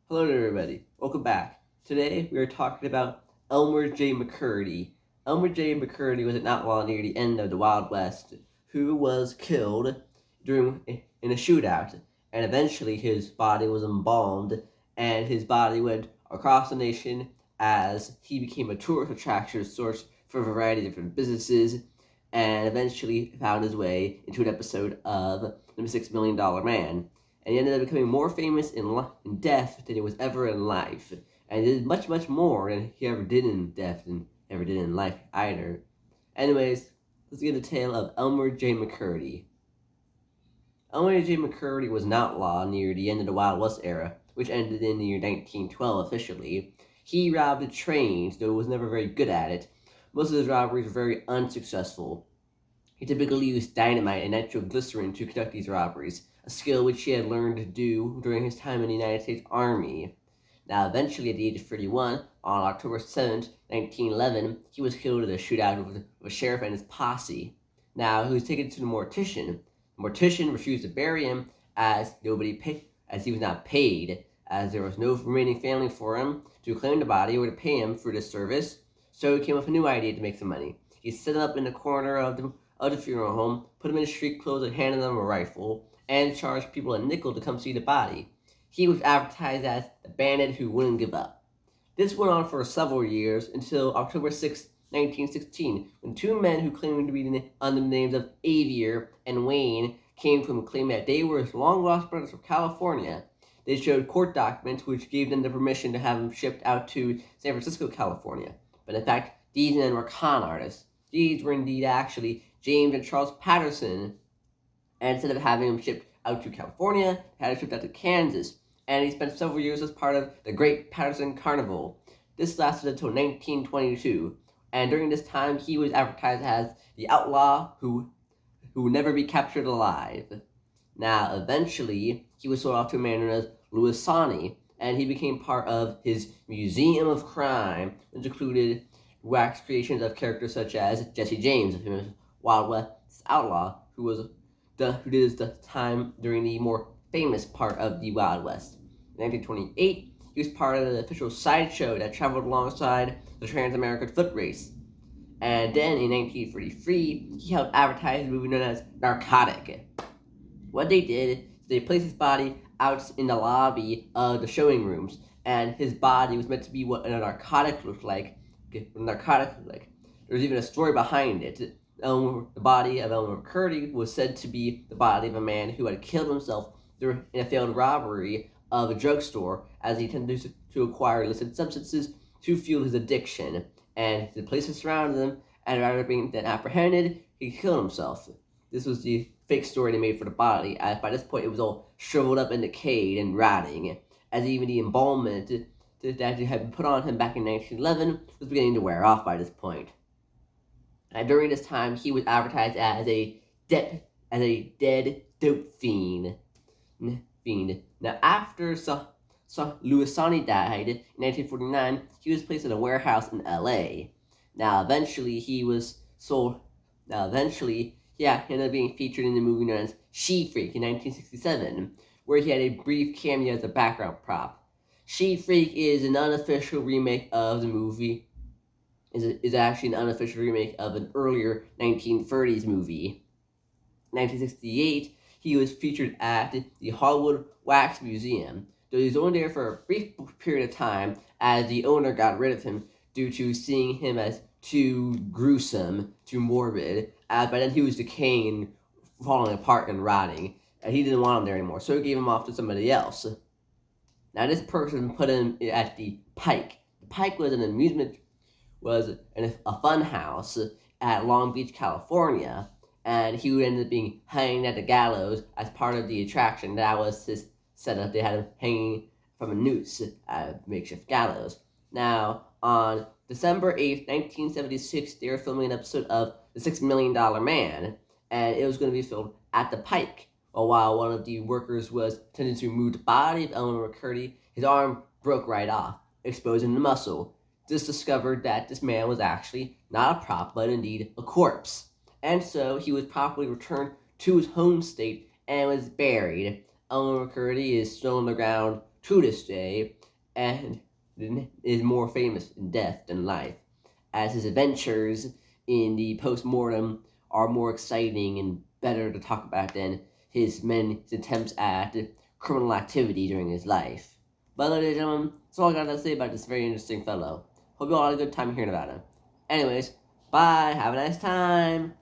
Hello everybody, welcome back. Today we are talking about Elmer J. Mccurdy. Elmer J. Mccurdy was an outlaw near the end of the Wild West who was killed in a shootout, and eventually his body was embalmed and his body went across the nation as he became a tourist attraction source for a variety of different businesses and eventually found his way into an episode of The $6 Million Man, and he ended up becoming more famous in death than he was ever in life. And he did much, much more than he ever did in death than ever did in life either. Anyways, let's get the tale of Elmer J. Mccurdy. Elmer J. Mccurdy was an outlaw near the end of the Wild West era, which ended in the year 1912 officially. He robbed trains, though he was never very good at it. Most of his robberies were very unsuccessful. He typically used dynamite and nitroglycerin to conduct these robberies, a skill which he had learned to do during his time in the United States Army. Now, eventually, at the age of 31, on October 7th, 1911, he was killed in a shootout with a sheriff and his posse. Now, he was taken to the mortician. The mortician refused to bury him as he was not paid, as there was no remaining family for him to claim the body or to pay him for this service. So he came up with a new idea to make some money. He set up in the corner of the funeral home, put him in street clothes and handed them a rifle, and charged people a nickel to come see the body. He was advertised as the bandit who wouldn't give up. This went on for several years until October 6, 1916, when two men who claimed to be under the names of Avier and Wayne came to him claiming that they were his long-lost brothers from California. They showed court documents which gave them the permission to have him shipped out to San Francisco, California. But in fact, these men were con artists. These were indeed actually James and Charles Patterson, and instead of having him shipped out to California, had him shipped out to Kansas, and he spent several years as part of the Great Patterson Carnival. This lasted until 1922, and during this time he was advertised as the outlaw who would never be captured alive. Now, eventually, he was sold off to a man known as Louis Sani, and he became part of his Museum of Crime, which included wax creations of characters such as Jesse James, a famous Wild West outlaw who did the time during the more famous part of the Wild West. In 1928, he was part of the official sideshow that traveled alongside the Trans-American Foot Race. And then in 1933, he helped advertise a movie known as Narcotic. What they did is they placed his body out in the lobby of the showing rooms, and his body was meant to be what a narcotic looked like. There's even a story behind it. The body of Elmer Mccurdy was said to be the body of a man who had killed himself in a failed robbery of a drugstore, as he tended to acquire illicit substances to fuel his addiction. And the police surrounded him, and rather than being apprehended, he killed himself. This was the fake story they made for the body, as by this point it was all shriveled up and decayed and rotting, as even the embalmment that had been put on him back in 1911 was beginning to wear off by this point. And during this time, he was advertised as a dead dope fiend. Now, after Louis Sani died in 1949, he was placed in a warehouse in LA. Now, eventually, he was sold. Now, eventually, he ended up being featured in the movie known as She Freak in 1967, where he had a brief cameo as a background prop. She Freak is an unofficial remake of the movie. Is actually an unofficial remake of an earlier 1930s movie. In 1968, he was featured at the Hollywood Wax Museum, though he was only there for a brief period of time as the owner got rid of him due to seeing him as too gruesome, too morbid, as by then he was decaying, falling apart and rotting, and he didn't want him there anymore, so he gave him off to somebody else. Now this person put him at the Pike. The Pike was a fun house at Long Beach, California, and he would end up being hanging at the gallows as part of the attraction. That was his setup. They had him hanging from a noose at a makeshift gallows. Now, on December 8th, 1976, they were filming an episode of The $6 Million Man, and it was going to be filmed at the Pike. While one of the workers was tending to move the body of Elmer Mccurdy, his arm broke right off, exposing the muscle. This discovered that this man was actually not a prop, but indeed a corpse. And so he was promptly returned to his home state and was buried Elmer Mccurdy is still on the ground to this day and is more famous in death than life, as his adventures in the post-mortem are more exciting and better to talk about than his attempts at criminal activity during his life. But ladies and gentlemen, that's all I got to say about this very interesting fellow. Hope you all had a good time hearing about him. Anyways, bye, have a nice time.